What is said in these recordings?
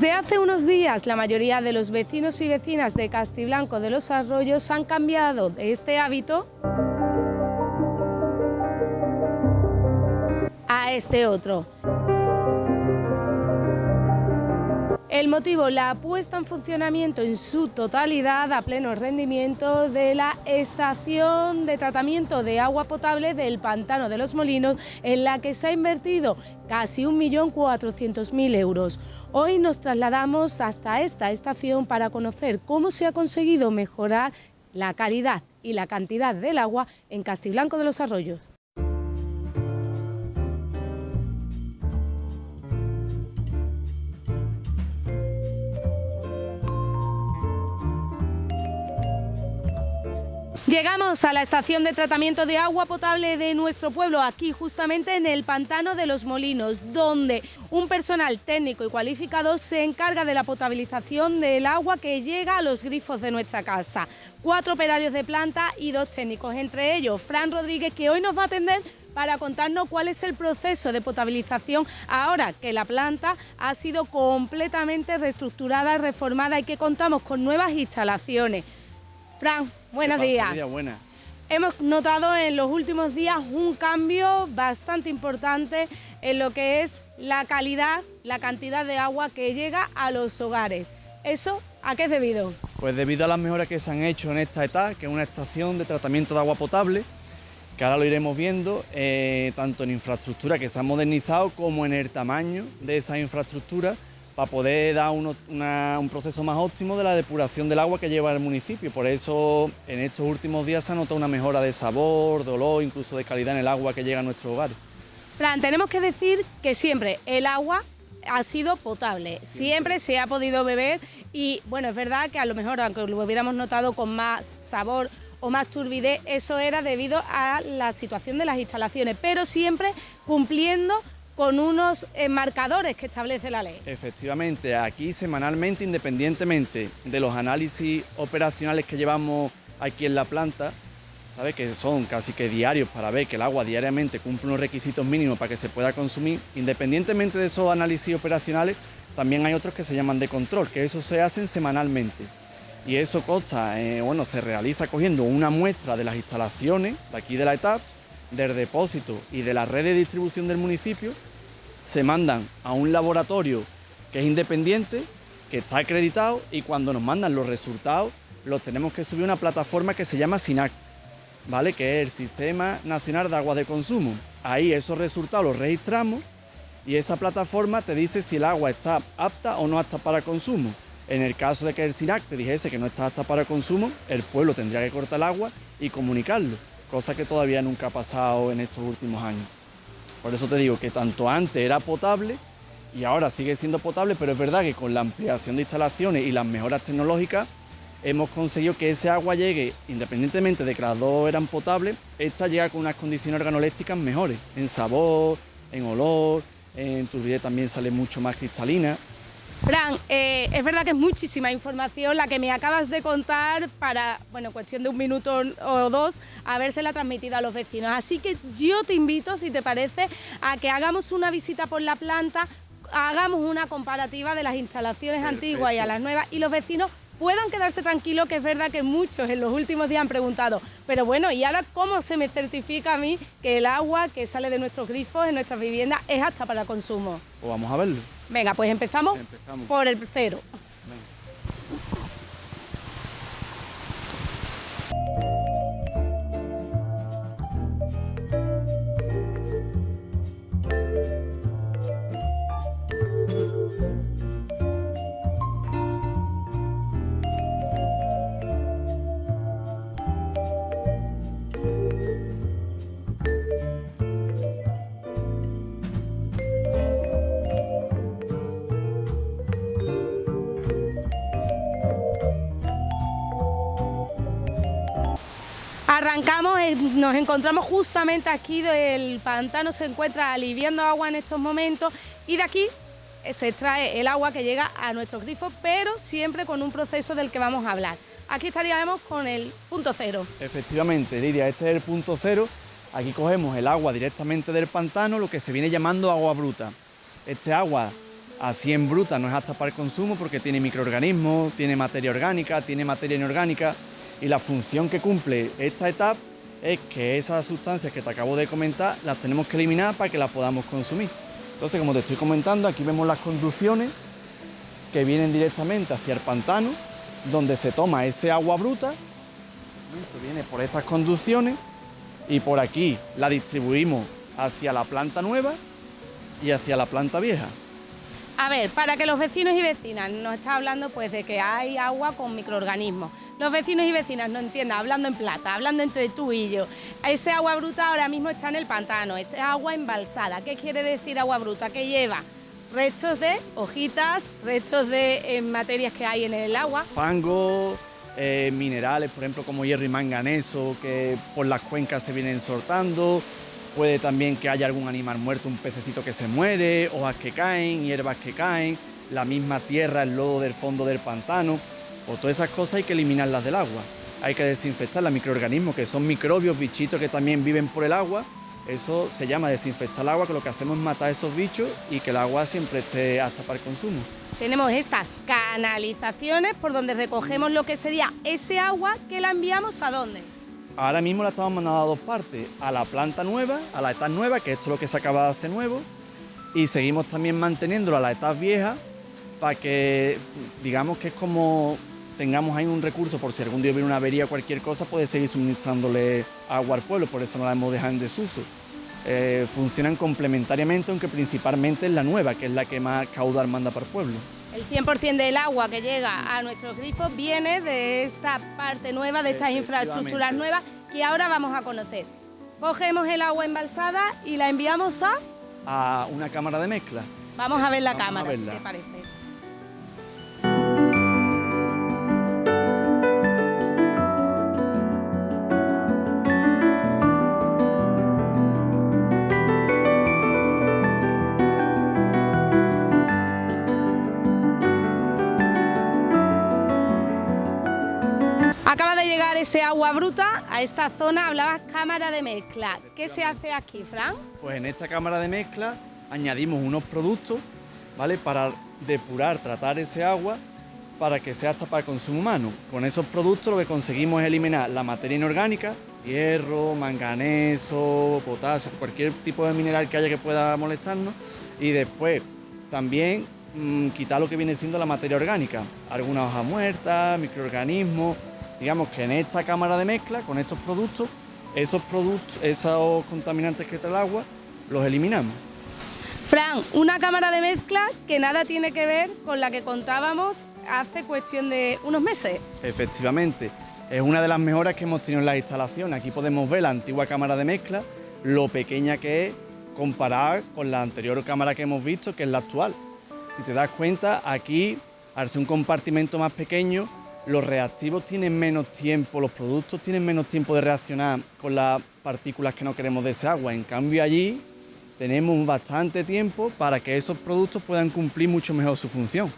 Desde hace unos días, la mayoría de los vecinos y vecinas de Castiblanco de los Arroyos han cambiado de este hábito a este otro. El motivo, la puesta en funcionamiento en su totalidad a pleno rendimiento de la estación de tratamiento de agua potable del Pantano de los Molinos, en la que se ha invertido casi 1.400.000 euros. Hoy nos trasladamos hasta esta estación para conocer cómo se ha conseguido mejorar la calidad y la cantidad del agua en Castiblanco de los Arroyos. Llegamos a la estación de tratamiento de agua potable de nuestro pueblo, aquí justamente en el Pantano de los Molinos, donde un personal técnico y cualificado se encarga de la potabilización del agua que llega a los grifos de nuestra casa. 4 operarios de planta y 2 técnicos, entre ellos Fran Rodríguez, que hoy nos va a atender para contarnos cuál es el proceso de potabilización ahora que la planta ha sido completamente reestructurada, reformada y que contamos con nuevas instalaciones. Fran, buenos días. Buenas. Hemos notado en los últimos días un cambio bastante importante en lo que es la calidad, la cantidad de agua que llega a los hogares. ¿Eso a qué es debido? Pues debido a las mejoras que se han hecho en esta etapa, que es una estación de tratamiento de agua potable, que ahora lo iremos viendo, tanto en infraestructura que se ha modernizado como en el tamaño de esa infraestructura, para poder dar un proceso más óptimo de la depuración del agua que lleva el municipio. Por eso en estos últimos días se ha notado una mejora de sabor, de olor, incluso de calidad en el agua que llega a nuestros hogares. Fran, tenemos que decir que siempre el agua ha sido potable, siempre se ha podido beber y bueno, es verdad que a lo mejor aunque lo hubiéramos notado con más sabor o más turbidez, eso era debido a la situación de las instalaciones, pero siempre cumpliendo con unos marcadores que establece la ley. Efectivamente, aquí semanalmente, independientemente de los análisis operacionales que llevamos aquí en la planta, ¿sabes? Que son casi que diarios para ver que el agua diariamente cumple unos requisitos mínimos para que se pueda consumir, independientemente de esos análisis operacionales, también hay otros que se llaman de control, que eso se hacen semanalmente. Y eso consta, se realiza cogiendo una muestra de las instalaciones de aquí de la etapa, del depósito y de la red de distribución del municipio, se mandan a un laboratorio que es independiente, que está acreditado y cuando nos mandan los resultados los tenemos que subir a una plataforma que se llama SINAC, ¿vale? Que es el Sistema Nacional de Aguas de Consumo. Ahí esos resultados los registramos y esa plataforma te dice si el agua está apta o no apta para consumo. En el caso de que el SINAC te dijese que no está apta para consumo, el pueblo tendría que cortar el agua y comunicarlo, cosa que todavía nunca ha pasado en estos últimos años. Por eso te digo que tanto antes era potable y ahora sigue siendo potable, pero es verdad que con la ampliación de instalaciones y las mejoras tecnológicas hemos conseguido que ese agua llegue, independientemente de que las dos eran potables, esta llega con unas condiciones organolépticas mejores, en sabor, en olor, en turbidez también sale mucho más cristalina. Fran, es verdad que es muchísima información la que me acabas de contar para, cuestión de 1 minuto o 2, habérsela transmitido a los vecinos. Así que yo te invito, si te parece, a que hagamos una visita por la planta, hagamos una comparativa de las instalaciones antiguas y a las nuevas y los vecinos puedan quedarse tranquilos, que es verdad que muchos en los últimos días han preguntado, pero bueno, ¿y ahora cómo se me certifica a mí que el agua que sale de nuestros grifos en nuestras viviendas es apta para consumo? Pues vamos a verlo. Venga, pues empezamos. Por el cero. Venga. Arrancamos, nos encontramos justamente aquí, el pantano se encuentra aliviando agua en estos momentos y de aquí se extrae el agua que llega a nuestros grifos, pero siempre con un proceso del que vamos a hablar. Aquí estaríamos con el punto cero. Efectivamente, Lidia, este es el punto cero. Aquí cogemos el agua directamente del pantano, lo que se viene llamando agua bruta. Este agua Así en bruta no es apta para el consumo porque tiene microorganismos, tiene materia orgánica, tiene materia inorgánica, y la función que cumple esta etapa es que esas sustancias que te acabo de comentar las tenemos que eliminar para que las podamos consumir. Entonces, como te estoy comentando, aquí vemos las conducciones que vienen directamente hacia el pantano, donde se toma ese agua bruta, viene por estas conducciones y por aquí la distribuimos hacia la planta nueva y hacia la planta vieja. A ver, para que los vecinos y vecinas nos está hablando pues de que hay agua con microorganismos. Los vecinos y vecinas no entiendan, hablando en plata, hablando entre tú y yo. Ese agua bruta ahora mismo está en el pantano, es agua embalsada. ¿Qué quiere decir agua bruta? Que lleva restos de hojitas, restos de materias que hay en el agua. Fango, minerales, por ejemplo, como hierro y manganeso, que por las cuencas se vienen soltando. Puede también que haya algún animal muerto, un pececito que se muere, hojas que caen, hierbas que caen, la misma tierra, el lodo del fondo del pantano. O todas esas cosas hay que eliminarlas del agua. Hay que desinfectar los microorganismos, que son microbios, bichitos que también viven por el agua. Eso se llama desinfectar el agua, que lo que hacemos es matar esos bichos y que el agua siempre esté apta para el consumo. Tenemos estas canalizaciones por donde recogemos lo que sería ese agua, que la enviamos ¿a dónde? Ahora mismo la estamos mandando a dos partes, a la planta nueva, a la etapa nueva, que esto es lo que se acaba de hacer nuevo, y seguimos también manteniéndolo a la etapa vieja para que, digamos que es como tengamos ahí un recurso por si algún día hubiera una avería o cualquier cosa, puede seguir suministrándole agua al pueblo, por eso no la hemos dejado en desuso. Funcionan complementariamente, aunque principalmente es la nueva, que es la que más caudal manda para el pueblo. El 100% del agua que llega a nuestros grifos viene de esta parte nueva, de estas infraestructuras nuevas que ahora vamos a conocer. Cogemos el agua embalsada y la enviamos a una cámara de mezcla. Vamos a ver la cámara, si te parece. Acaba de llegar ese agua bruta a esta zona, hablabas cámara de mezcla. ¿Qué se hace aquí, Fran? Pues en esta cámara de mezcla añadimos unos productos, ¿vale?, para depurar, tratar ese agua para que sea apta para el consumo humano. Con esos productos lo que conseguimos es eliminar la materia inorgánica, hierro, manganeso, potasio, cualquier tipo de mineral que haya que pueda molestarnos, y después también quitar lo que viene siendo la materia orgánica, algunas hojas muertas, microorganismos. Digamos que en esta cámara de mezcla, con estos productos, esos contaminantes que trae el agua, los eliminamos. Fran, una cámara de mezcla que nada tiene que ver con la que contábamos hace cuestión de unos meses. Efectivamente, es una de las mejoras que hemos tenido en las instalaciones. Aquí podemos ver la antigua cámara de mezcla, lo pequeña que es comparada con la anterior cámara que hemos visto, que es la actual. Si te das cuenta, aquí, al ser un compartimento más pequeño, los reactivos tienen menos tiempo, los productos tienen menos tiempo de reaccionar con las partículas que no queremos de ese agua. En cambio, allí tenemos bastante tiempo para que esos productos puedan cumplir mucho mejor su función.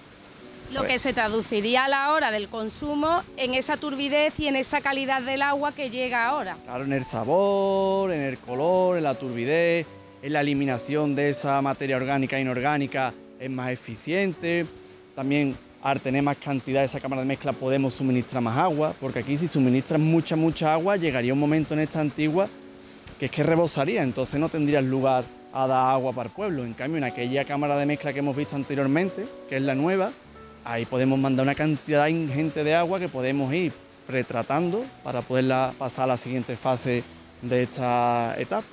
Lo que se traduciría a la hora del consumo en esa turbidez y en esa calidad del agua que llega ahora. Claro, en el sabor, en el color, en la turbidez, en la eliminación de esa materia orgánica e inorgánica es más eficiente. También, al tener más cantidad de esa cámara de mezcla, podemos suministrar más agua, porque aquí si suministras mucha agua, llegaría un momento en esta antigua que es que rebosaría, entonces no tendrías lugar a dar agua para el pueblo. En cambio, en aquella cámara de mezcla que hemos visto anteriormente, que es la nueva, ahí podemos mandar una cantidad ingente de agua que podemos ir pretratando para poderla pasar a la siguiente fase de esta etapa.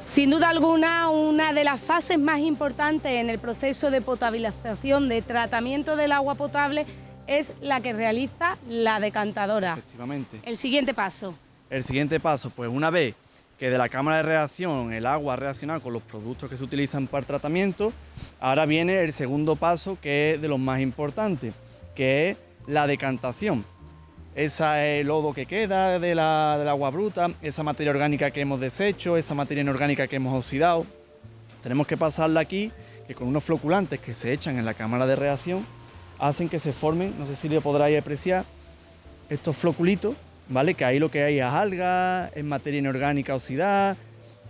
Sin duda alguna, una de las fases más importantes en el proceso de potabilización, de tratamiento del agua potable, es la que realiza la decantadora. Efectivamente. El siguiente paso. El siguiente paso, pues una vez que de la cámara de reacción el agua ha reaccionado con los productos que se utilizan para el tratamiento. Ahora viene el segundo paso, que es de los más importantes, que es la decantación. Ese lodo que queda del agua bruta, esa materia orgánica que hemos deshecho, esa materia inorgánica que hemos oxidado, tenemos que pasarla aquí, que con unos floculantes que se echan en la cámara de reacción hacen que se formen, no sé si lo podráis apreciar, estos floculitos, ¿vale? Que ahí lo que hay es algas, es materia inorgánica oxidada,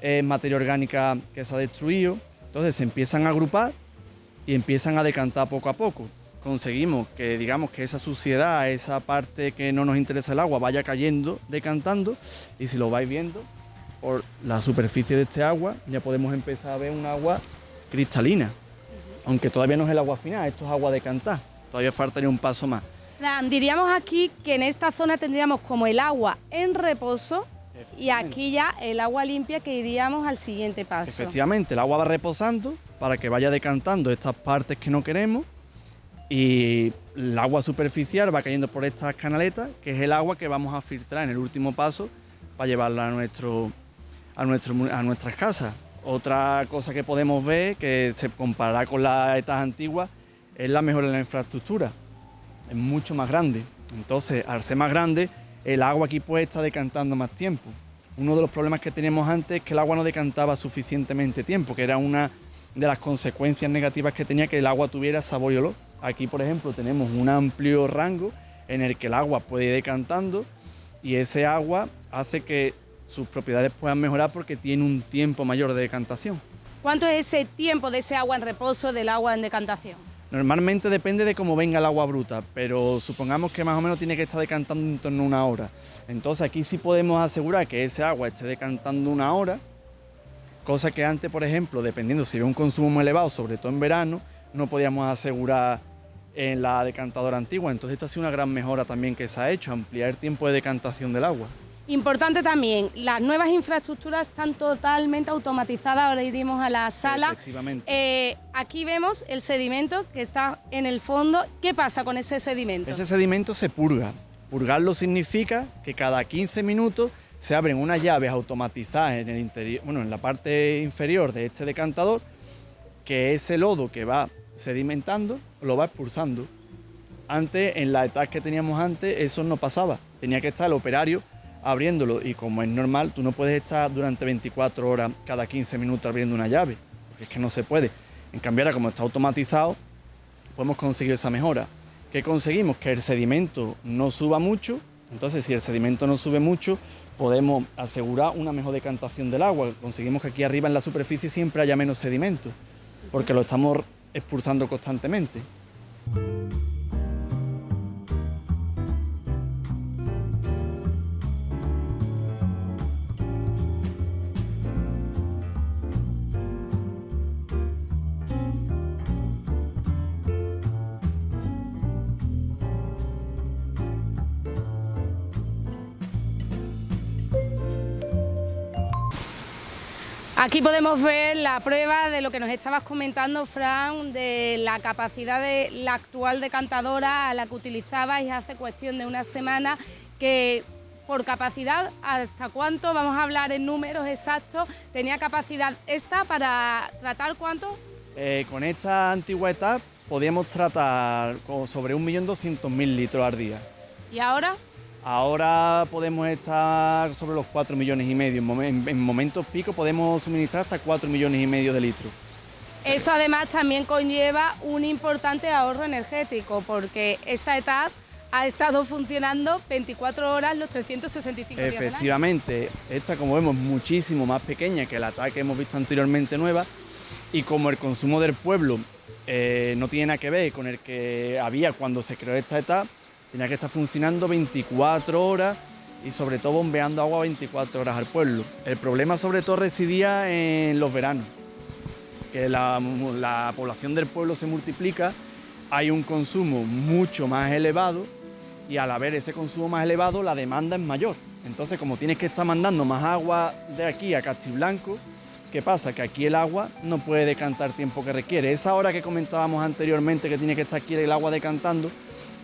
es materia orgánica que se ha destruido. Entonces se empiezan a agrupar y empiezan a decantar poco a poco. Conseguimos que, digamos, que esa suciedad, esa parte que no nos interesa el agua, vaya cayendo, decantando, y si lo vais viendo, por la superficie de este agua ya podemos empezar a ver un agua cristalina, aunque todavía no es el agua final, esto es agua decantada, todavía faltaría un paso más. Fran, diríamos aquí que en esta zona tendríamos como el agua en reposo y aquí ya el agua limpia, que iríamos al siguiente paso. Efectivamente, el agua va reposando para que vaya decantando estas partes que no queremos, y el agua superficial va cayendo por estas canaletas, que es el agua que vamos a filtrar en el último paso para llevarla a nuestras casas. Otra cosa que podemos ver, que se comparará con las etapas antiguas, es la mejora en la infraestructura. Es mucho más grande. Entonces, al ser más grande, el agua aquí puede estar decantando más tiempo. Uno de los problemas que teníamos antes es que el agua no decantaba suficientemente tiempo, que era una de las consecuencias negativas que tenía que el agua tuviera sabor y olor. Aquí, por ejemplo, tenemos un amplio rango en el que el agua puede ir decantando, y ese agua hace que sus propiedades puedan mejorar porque tiene un tiempo mayor de decantación. ¿Cuánto es ese tiempo de ese agua en reposo, del agua en decantación? Normalmente depende de cómo venga el agua bruta, pero supongamos que más o menos tiene que estar decantando en torno a 1 hora. Entonces aquí sí podemos asegurar que ese agua esté decantando 1 hora, cosa que antes, por ejemplo, dependiendo si había un consumo muy elevado, sobre todo en verano, no podíamos asegurar en la decantadora antigua. Entonces esto ha sido una gran mejora también que se ha hecho, ampliar el tiempo de decantación del agua. Importante también, las nuevas infraestructuras están totalmente automatizadas. Ahora iremos a la sala. Efectivamente. Aquí vemos el sedimento que está en el fondo. ¿Qué pasa con ese sedimento? Ese sedimento se purga. Purgarlo significa que cada 15 minutos se abren unas llaves automatizadas en el interior, en la parte inferior de este decantador, que ese lodo que va sedimentando lo va expulsando. Antes, en la etapa que teníamos antes, eso no pasaba. Tenía que estar el operario abriéndolo, y como es normal, tú no puedes estar durante 24 horas cada 15 minutos abriendo una llave, porque es que no se puede. En cambio, ahora como está automatizado, podemos conseguir esa mejora. ¿Qué conseguimos? Que el sedimento no suba mucho. Entonces, si el sedimento no sube mucho, podemos asegurar una mejor decantación del agua. Conseguimos que aquí arriba en la superficie siempre haya menos sedimento, porque lo estamos expulsando constantemente. Aquí podemos ver la prueba de lo que nos estabas comentando, Fran, de la capacidad de la actual decantadora a la que utilizabais hace cuestión de una semana, que por capacidad, ¿hasta cuánto? Vamos a hablar en números exactos. ¿Tenía capacidad esta para tratar cuánto? Con esta antigüedad podíamos tratar sobre 1.200.000 litros al día. ¿Y ahora? Ahora podemos estar sobre los 4,5 millones. En momentos pico podemos suministrar hasta 4,5 millones de litros. Eso además también conlleva un importante ahorro energético, porque esta etapa ha estado funcionando 24 horas los 365 días del año. Efectivamente, esta, como vemos, es muchísimo más pequeña que la etapa que hemos visto anteriormente nueva, y como el consumo del pueblo no tiene nada que ver con el que había cuando se creó esta etapa, tenía que estar funcionando 24 horas y sobre todo bombeando agua 24 horas al pueblo. El problema sobre todo residía en los veranos, que la población del pueblo se multiplica, hay un consumo mucho más elevado, y al haber ese consumo más elevado la demanda es mayor. Entonces, como tienes que estar mandando más agua de aquí a Castiblanco, ¿qué pasa? Que aquí el agua no puede decantar el tiempo que requiere. Esa hora que comentábamos anteriormente que tiene que estar aquí el agua decantando,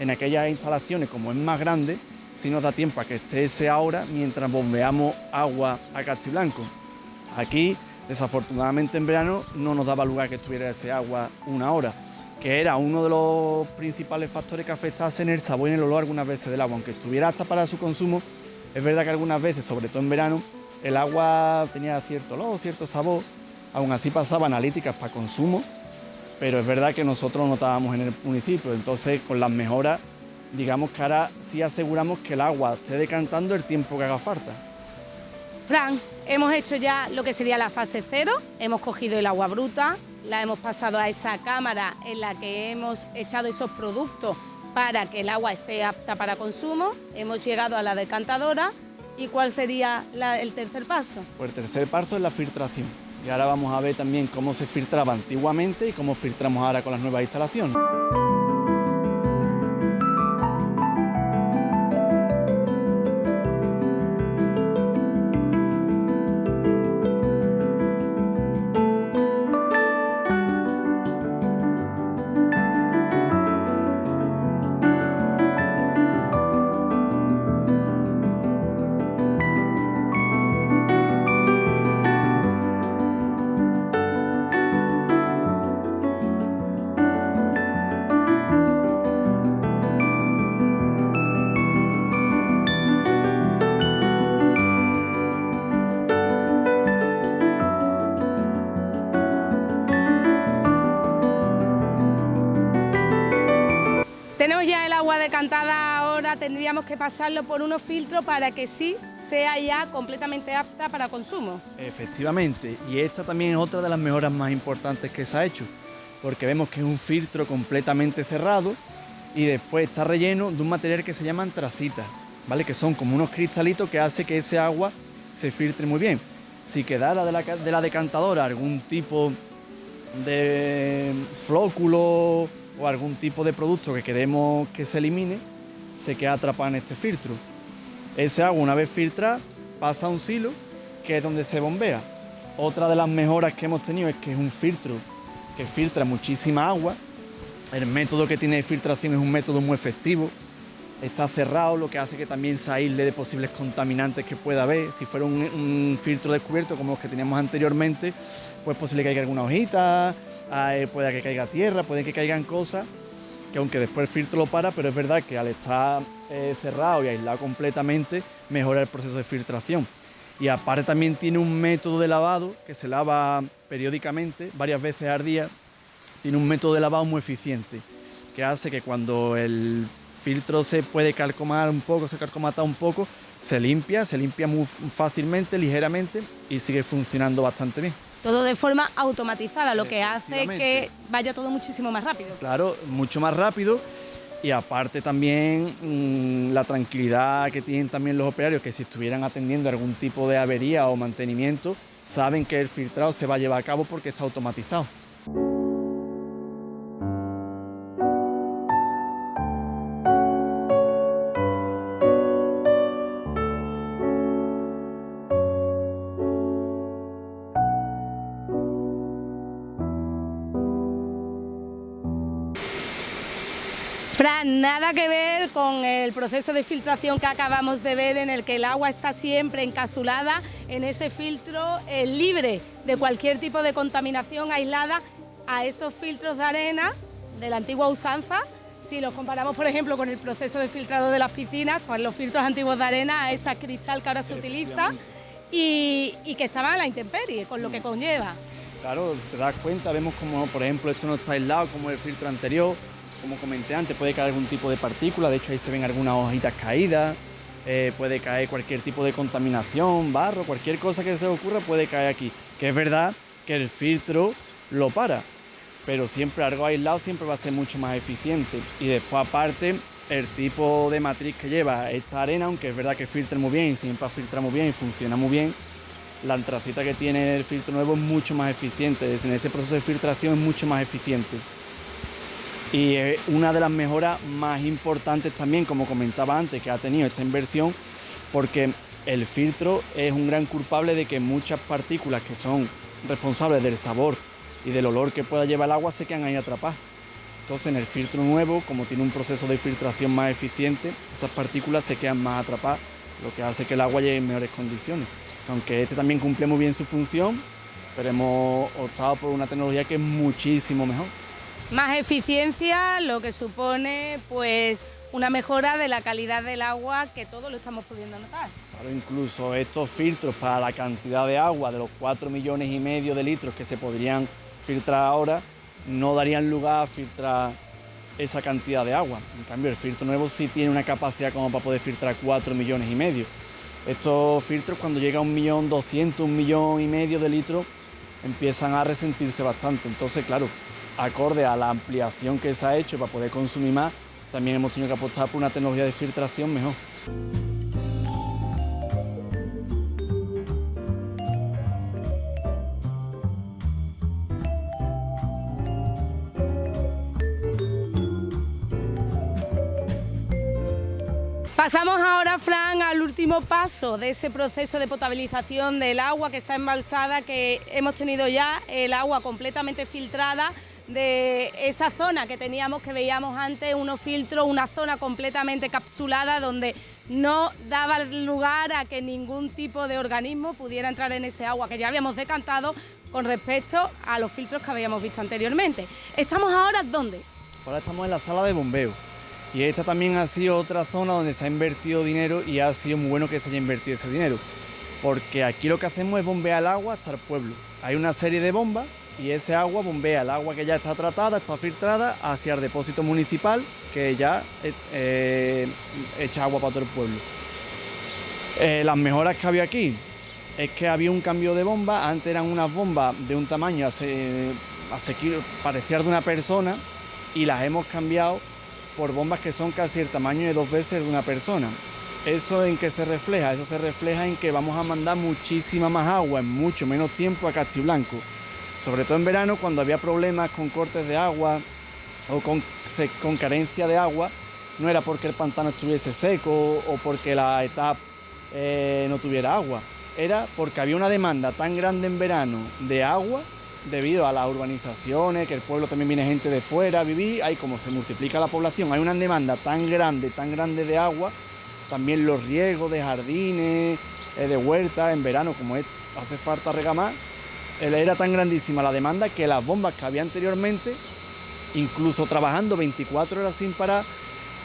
en aquellas instalaciones, como es más grande, si nos da tiempo a que esté ese ahora mientras bombeamos agua a Castiblanco. Aquí, desafortunadamente en verano, no nos daba lugar que estuviera ese agua una hora, que era uno de los principales factores que afectase en el sabor y en el olor algunas veces del agua. Aunque estuviera apta para su consumo, es verdad que algunas veces, sobre todo en verano, el agua tenía cierto olor, cierto sabor. Aún así pasaba analíticas para consumo, pero es verdad que nosotros lo notábamos en el municipio. Entonces, con las mejoras, digamos que ahora sí aseguramos que el agua esté decantando el tiempo que haga falta. Fran, hemos hecho ya lo que sería la fase 0, hemos cogido el agua bruta, la hemos pasado a esa cámara en la que hemos echado esos productos para que el agua esté apta para consumo, hemos llegado a la decantadora. ¿Y cuál sería el tercer paso? Pues el tercer paso es la filtración. Y ahora vamos a ver también cómo se filtraba antiguamente y cómo filtramos ahora con las nuevas instalaciones. Tenemos ya el agua decantada, ahora tendríamos que pasarlo por unos filtros para que sí sea ya completamente apta para consumo. Efectivamente, y esta también es otra de las mejoras más importantes que se ha hecho, porque vemos que es un filtro completamente cerrado y después está relleno de un material que se llama antracita, ¿vale? Que son como unos cristalitos que hace que ese agua se filtre muy bien. Si quedara de la decantadora algún tipo de flóculo o algún tipo de producto que queremos que se elimine, se queda atrapado en este filtro. Ese agua, una vez filtrada, pasa a un silo, que es donde se bombea. Otra de las mejoras que hemos tenido es que es un filtro que filtra muchísima agua. El método que tiene de filtración es un método muy efectivo. Está cerrado, lo que hace que también se aísle de posibles contaminantes que pueda haber. Si fuera un filtro descubierto como los que teníamos anteriormente, pues es posible que caiga alguna hojita, puede que caiga tierra, puede que caigan cosas, que aunque después el filtro lo para, pero es verdad que al estar cerrado y aislado completamente, mejora el proceso de filtración. Y aparte también tiene un método de lavado que se lava periódicamente, varias veces al día. Tiene un método de lavado muy eficiente, que hace que cuando el filtro se puede calcomar un poco, se calcomata un poco, se limpia muy fácilmente, ligeramente, y sigue funcionando bastante bien. Todo de forma automatizada, lo que hace que vaya todo muchísimo más rápido. Claro, mucho más rápido, y aparte también la tranquilidad que tienen también los operarios, que si estuvieran atendiendo algún tipo de avería o mantenimiento, saben que el filtrado se va a llevar a cabo porque está automatizado. Fran, nada que ver con el proceso de filtración que acabamos de ver, en el que el agua está siempre encapsulada en ese filtro libre de cualquier tipo de contaminación, aislada a estos filtros de arena de la antigua usanza. Si los comparamos, por ejemplo, con el proceso de filtrado de las piscinas, pues los filtros antiguos de arena a esa cristal que ahora se utiliza y que estaban a la intemperie, con lo que conlleva. Claro, si te das cuenta, vemos como, por ejemplo, esto no está aislado como el filtro anterior. Como comenté antes, puede caer algún tipo de partícula, de hecho ahí se ven algunas hojitas caídas, puede caer cualquier tipo de contaminación, barro, cualquier cosa que se os ocurra puede caer aquí. Que es verdad que el filtro lo para, pero siempre algo aislado siempre va a ser mucho más eficiente. Y después aparte, el tipo de matriz que lleva esta arena, aunque es verdad que filtra muy bien, siempre filtra muy bien y funciona muy bien, la antracita que tiene el filtro nuevo es mucho más eficiente, en ese proceso de filtración es mucho más eficiente. Y es una de las mejoras más importantes también, como comentaba antes, que ha tenido esta inversión, porque el filtro es un gran culpable de que muchas partículas que son responsables del sabor y del olor que pueda llevar el agua se quedan ahí atrapadas. Entonces en el filtro nuevo, como tiene un proceso de filtración más eficiente, esas partículas se quedan más atrapadas, lo que hace que el agua llegue en mejores condiciones. Aunque este también cumple muy bien su función, pero hemos optado por una tecnología que es muchísimo mejor. Más eficiencia, lo que supone pues una mejora de la calidad del agua, que todos lo estamos pudiendo notar. Claro, incluso estos filtros para la cantidad de agua, de los 4,5 millones de litros que se podrían filtrar ahora, no darían lugar a filtrar esa cantidad de agua. En cambio, el filtro nuevo sí tiene una capacidad como para poder filtrar 4,5 millones. Estos filtros, cuando llega a 1.200.000, 1,5 millones de litros, empiezan a resentirse bastante. Entonces, claro, acorde a la ampliación que se ha hecho para poder consumir más, también hemos tenido que apostar por una tecnología de filtración mejor. Pasamos ahora, Fran, al último paso de ese proceso de potabilización del agua que está embalsada, que hemos tenido ya el agua completamente filtrada de esa zona que teníamos, que veíamos antes, unos filtros, una zona completamente capsulada donde no daba lugar a que ningún tipo de organismo pudiera entrar en ese agua que ya habíamos decantado con respecto a los filtros que habíamos visto anteriormente. ¿Estamos ahora dónde? Ahora estamos en la sala de bombeo. Y esta también ha sido otra zona donde se ha invertido dinero y ha sido muy bueno que se haya invertido ese dinero. Porque aquí lo que hacemos es bombear el agua hasta el pueblo. Hay una serie de bombas y ese agua bombea el agua que ya está tratada, está filtrada, hacia el depósito municipal, que ya echa agua para todo el pueblo. Las mejoras que había aquí es que había un cambio de bomba. Antes eran unas bombas de un tamaño parecía de una persona, y las hemos cambiado por bombas que son casi el tamaño de 2 veces de una persona. ¿Eso en qué se refleja? Eso se refleja en que vamos a mandar muchísima más agua en mucho menos tiempo a Castiblanco. Sobre todo en verano, cuando había problemas con cortes de agua o con carencia de agua, no era porque el pantano estuviese seco o porque la etapa no tuviera agua. Era porque había una demanda tan grande en verano de agua, debido a las urbanizaciones, que el pueblo también viene gente de fuera a vivir, ahí como se multiplica la población, hay una demanda tan grande de agua, también los riegos de jardines, de huertas, en verano, como hace falta regar más, era tan grandísima la demanda que las bombas que había anteriormente, incluso trabajando 24 horas sin parar,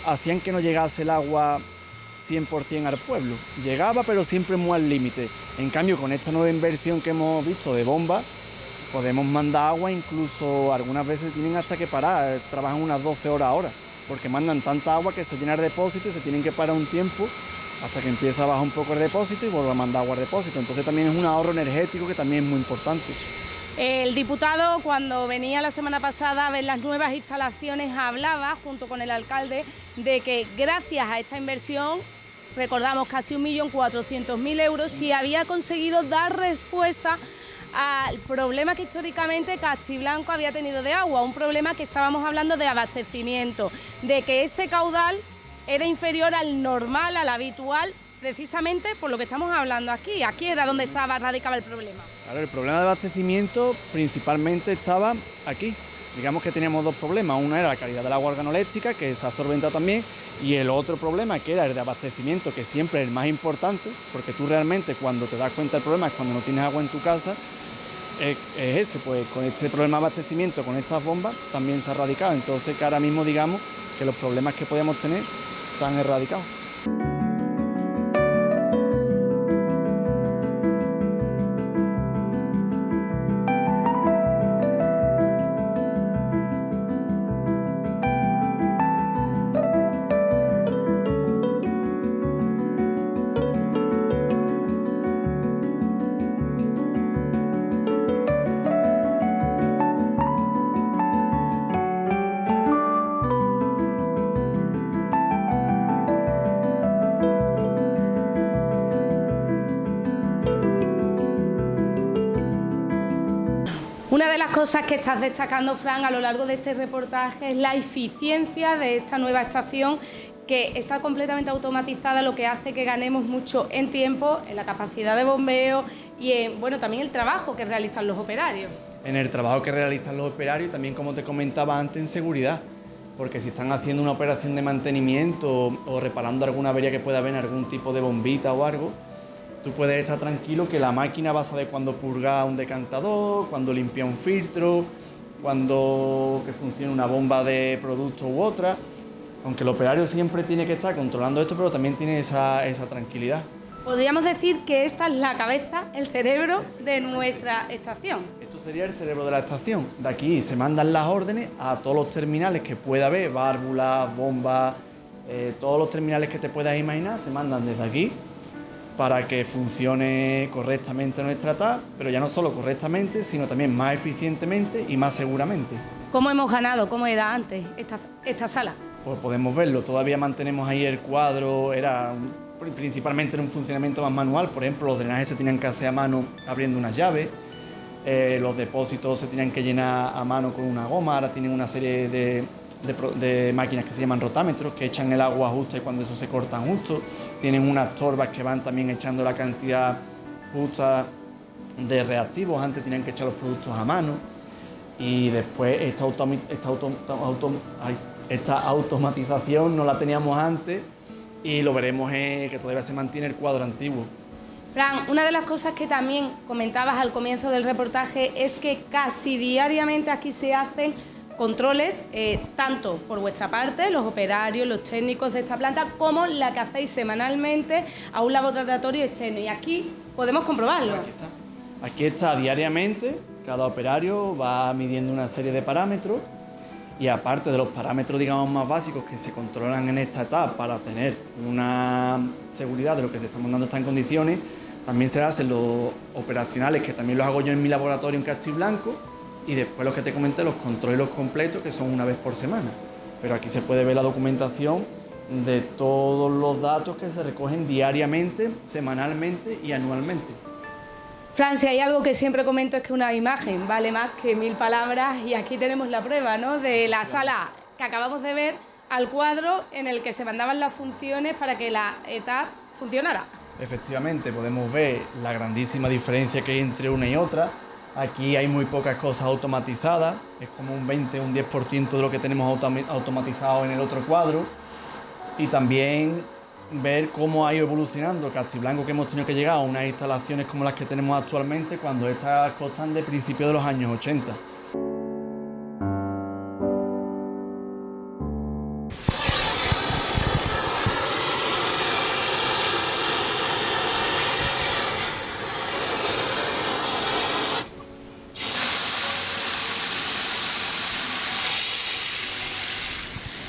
hacían que no llegase el agua 100% al pueblo. Llegaba, pero siempre muy al límite. En cambio, con esta nueva inversión que hemos visto de bombas, podemos mandar agua, incluso algunas veces tienen hasta que parar, trabajan unas 12 horas ahora, porque mandan tanta agua que se llena el depósito y se tienen que parar un tiempo hasta que empieza a bajar un poco el depósito y vuelve a mandar agua al depósito. Entonces también es un ahorro energético que también es muy importante. El diputado, cuando venía la semana pasada a ver las nuevas instalaciones, hablaba junto con el alcalde de que gracias a esta inversión, recordamos casi 1.400.000 euros, y había conseguido dar respuesta al problema que históricamente Castiblanco había tenido de agua, un problema que estábamos hablando de abastecimiento, de que ese caudal era inferior al normal, al habitual, precisamente por lo que estamos hablando aquí. Aquí era donde radicaba el problema. Claro, el problema de abastecimiento principalmente estaba aquí. Digamos que teníamos 2 problemas. Uno era la calidad del agua organoléctrica, que se ha solventado también, y el otro problema, que era el de abastecimiento, que siempre es el más importante, porque tú realmente cuando te das cuenta del problema es cuando no tienes agua en tu casa. Es ese, pues con este problema de abastecimiento, con estas bombas, también se ha erradicado. Entonces que ahora mismo digamos que los problemas que podíamos tener se han erradicado. Una de las cosas que estás destacando, Fran, a lo largo de este reportaje es la eficiencia de esta nueva estación, que está completamente automatizada, lo que hace que ganemos mucho en tiempo, en la capacidad de bombeo y en, bueno, también el trabajo que realizan los operarios. En el trabajo que realizan los operarios y también, como te comentaba antes, en seguridad. porque si están haciendo una operación de mantenimiento o reparando alguna avería que pueda haber en algún tipo de bombita o algo, tú puedes estar tranquilo que la máquina va a saber cuándo purgar un decantador, cuándo limpiar un filtro, cuándo que funcione una bomba de producto u otra, aunque el operario siempre tiene que estar controlando esto, pero también tiene esa tranquilidad. Podríamos decir que esta es la cabeza, el cerebro de nuestra estación. Esto sería el cerebro de la estación. De aquí se mandan las órdenes a todos los terminales que pueda haber, válvulas, bombas, todos los terminales que te puedas imaginar, se mandan desde aquí para que funcione correctamente nuestra TAP, pero ya no solo correctamente, sino también más eficientemente y más seguramente. ¿Cómo hemos ganado? ¿Cómo era antes esta sala? Pues podemos verlo, todavía mantenemos ahí el cuadro, principalmente era un funcionamiento más manual, por ejemplo, los drenajes se tenían que hacer a mano abriendo una llave, los depósitos se tenían que llenar a mano con una goma, ahora tienen una serie de máquinas que se llaman rotámetros, que echan el agua justa y cuando eso se cortan justo, tienen unas torbas que van también echando la cantidad justa de reactivos, antes tenían que echar los productos a mano, y después esta automatización no la teníamos antes y lo veremos que todavía se mantiene el cuadro antiguo. Fran, una de las cosas que también comentabas al comienzo del reportaje es que casi diariamente aquí se hacen controles, tanto por vuestra parte, los operarios, los técnicos de esta planta, como la que hacéis semanalmente a un laboratorio externo. Y aquí podemos comprobarlo. Aquí está diariamente, cada operario va midiendo una serie de parámetros y aparte de los parámetros, digamos, más básicos que se controlan en esta etapa para tener una seguridad de lo que se está mandando está en condiciones, también se hacen los operacionales, que también los hago yo en mi laboratorio en Castiblanco, y después los que te comenté, los controles completos, que son una vez por semana. Pero aquí se puede ver la documentación de todos los datos que se recogen diariamente, semanalmente y anualmente. Francia, hay algo que siempre comento, es que una imagen vale más que 1000 palabras, y aquí tenemos la prueba, ¿no?, de la sala que acabamos de ver al cuadro en el que se mandaban las funciones para que la ETAP funcionara. Efectivamente, podemos ver la grandísima diferencia que hay entre una y otra. Aquí hay muy pocas cosas automatizadas, es como un 20 o un 10% de lo que tenemos automatizado en el otro cuadro. Y también ver cómo ha ido evolucionando Castiblanco, que hemos tenido que llegar a unas instalaciones como las que tenemos actualmente, cuando estas constan de principios de los años 80.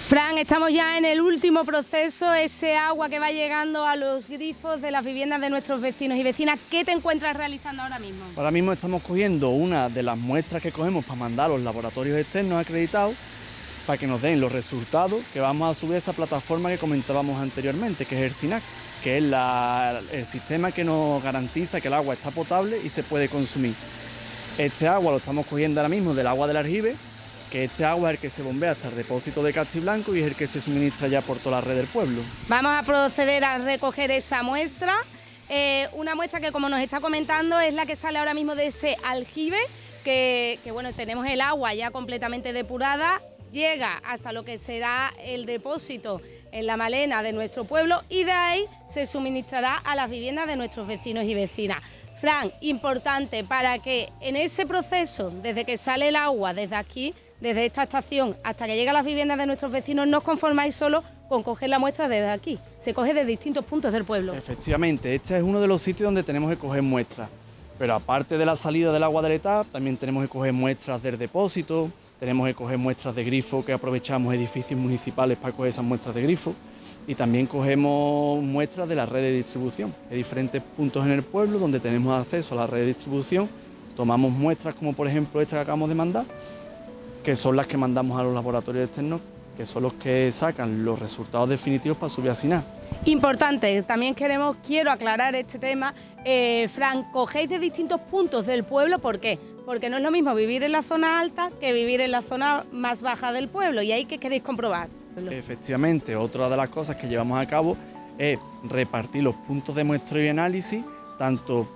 Fran, estamos ya en el último proceso, ese agua que va llegando a los grifos de las viviendas de nuestros vecinos y vecinas. ¿Qué te encuentras realizando ahora mismo? Ahora mismo estamos cogiendo una de las muestras que cogemos para mandar a los laboratorios externos acreditados para que nos den los resultados que vamos a subir a esa plataforma que comentábamos anteriormente, que es el SINAC, que es el sistema que nos garantiza que el agua está potable y se puede consumir. Este agua lo estamos cogiendo ahora mismo del agua del Argive, que este agua es el que se bombea hasta el depósito de Castiblanco y es el que se suministra ya por toda la red del pueblo. Vamos a proceder a recoger esa muestra, una muestra que, como nos está comentando, es la que sale ahora mismo de ese aljibe, que bueno, tenemos el agua ya completamente depurada, llega hasta lo que será el depósito en la Malena de nuestro pueblo y de ahí se suministrará a las viviendas de nuestros vecinos y vecinas. Fran, importante para que en ese proceso, desde que sale el agua, desde aquí, desde esta estación hasta que llega a las viviendas de nuestros vecinos, no os conformáis solo con coger la muestra desde aquí, se coge de distintos puntos del pueblo. Efectivamente, este es uno de los sitios donde tenemos que coger muestras, pero aparte de la salida del agua del ETAP, también tenemos que coger muestras del depósito, tenemos que coger muestras de grifo, que aprovechamos edificios municipales para coger esas muestras de grifo, y también cogemos muestras de la red de distribución. Hay diferentes puntos en el pueblo donde tenemos acceso a la red de distribución, tomamos muestras como por ejemplo esta que acabamos de mandar, que son las que mandamos a los laboratorios externos, que son los que sacan los resultados definitivos para subir a SINAC. Importante, también quiero aclarar este tema. Fran, cogéis de distintos puntos del pueblo, ¿por qué? Porque no es lo mismo vivir en la zona alta que vivir en la zona más baja del pueblo, y ahí, ¿qué queréis comprobar? Efectivamente, otra de las cosas que llevamos a cabo es repartir los puntos de muestreo y análisis, tanto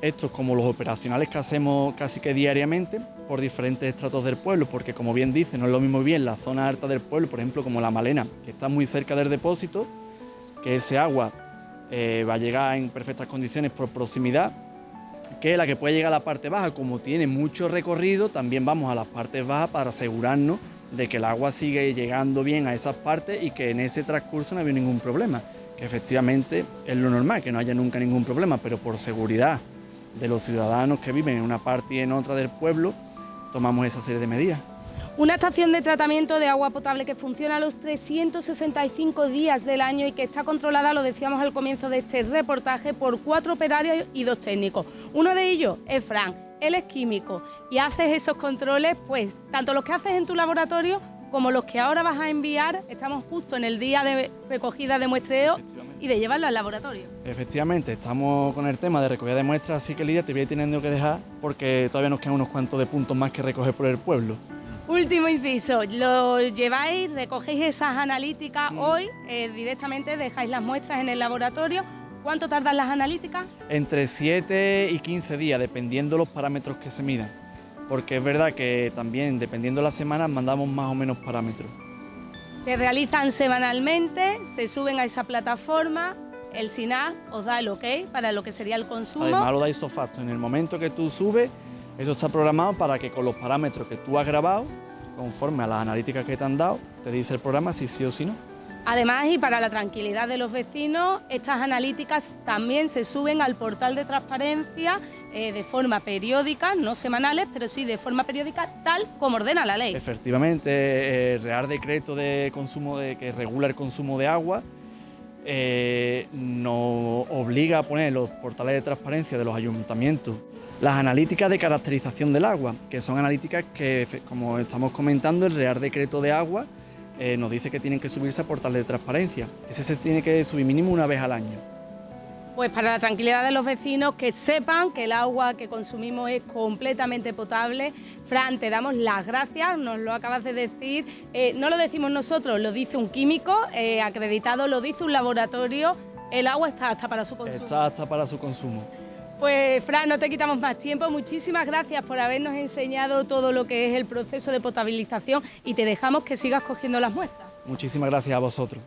estos como los operacionales que hacemos casi que diariamente, por diferentes estratos del pueblo, porque como bien dice, no es lo mismo bien la zona alta del pueblo, por ejemplo como La Malena, que está muy cerca del depósito, que ese agua va a llegar en perfectas condiciones por proximidad, que la que puede llegar a la parte baja. Como tiene mucho recorrido, también vamos a las partes bajas para asegurarnos de que el agua sigue llegando bien a esas partes y que en ese transcurso no haya ningún problema, que efectivamente es lo normal, que no haya nunca ningún problema, pero por seguridad de los ciudadanos que viven en una parte y en otra del pueblo, tomamos esa serie de medidas. Una estación de tratamiento de agua potable que funciona los 365 días del año y que está controlada, lo decíamos al comienzo de este reportaje, por 4 operarios y 2 técnicos. Uno de ellos es Fran, él es químico y haces esos controles, pues tanto los que haces en tu laboratorio como los que ahora vas a enviar. Estamos justo en el día de recogida de muestreo y de llevarlo al laboratorio. Efectivamente, estamos con el tema de recogida de muestras, así que Lidia, te voy a ir teniendo que dejar porque todavía nos quedan unos cuantos de puntos más que recoger por el pueblo. Último inciso, lo lleváis, recogéis esas analíticas hoy, directamente dejáis las muestras en el laboratorio. ¿Cuánto tardan las analíticas? Entre 7 y 15 días, dependiendo los parámetros que se midan, porque es verdad que también, dependiendo de las semanas, mandamos más o menos parámetros. Se realizan semanalmente, se suben a esa plataforma, el SINAG os da el ok para lo que sería el consumo. Además lo da isofacto, en el momento que tú subes, eso está programado para que con los parámetros que tú has grabado, conforme a las analíticas que te han dado, te dice el programa si sí o si no. Además, y para la tranquilidad de los vecinos, estas analíticas también se suben al portal de transparencia de forma periódica, no semanales, pero sí de forma periódica, tal como ordena la ley. Efectivamente, el Real Decreto de consumo que regula el consumo de agua nos obliga a poner en los portales de transparencia de los ayuntamientos las analíticas de caracterización del agua, que son analíticas que, como estamos comentando, el Real Decreto de Agua nos dice que tienen que subirse a portales de transparencia. Ese se tiene que subir mínimo una vez al año. Pues para la tranquilidad de los vecinos, que sepan que el agua que consumimos es completamente potable. Fran, te damos las gracias, nos lo acabas de decir. No lo decimos nosotros, lo dice un químico acreditado, lo dice un laboratorio. El agua está apta para su consumo. Está apta para su consumo. Pues Fran, no te quitamos más tiempo. Muchísimas gracias por habernos enseñado todo lo que es el proceso de potabilización y te dejamos que sigas cogiendo las muestras. Muchísimas gracias a vosotros.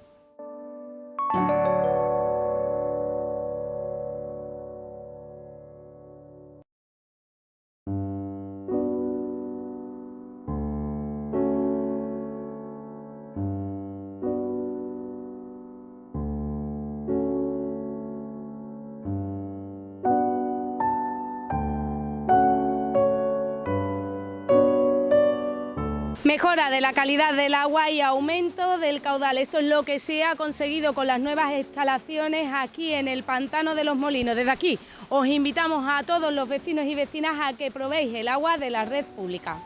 Mejora de la calidad del agua y aumento del caudal. Esto es lo que se ha conseguido con las nuevas instalaciones aquí en el Pantano de los Molinos. Desde aquí os invitamos a todos los vecinos y vecinas a que probéis el agua de la red pública.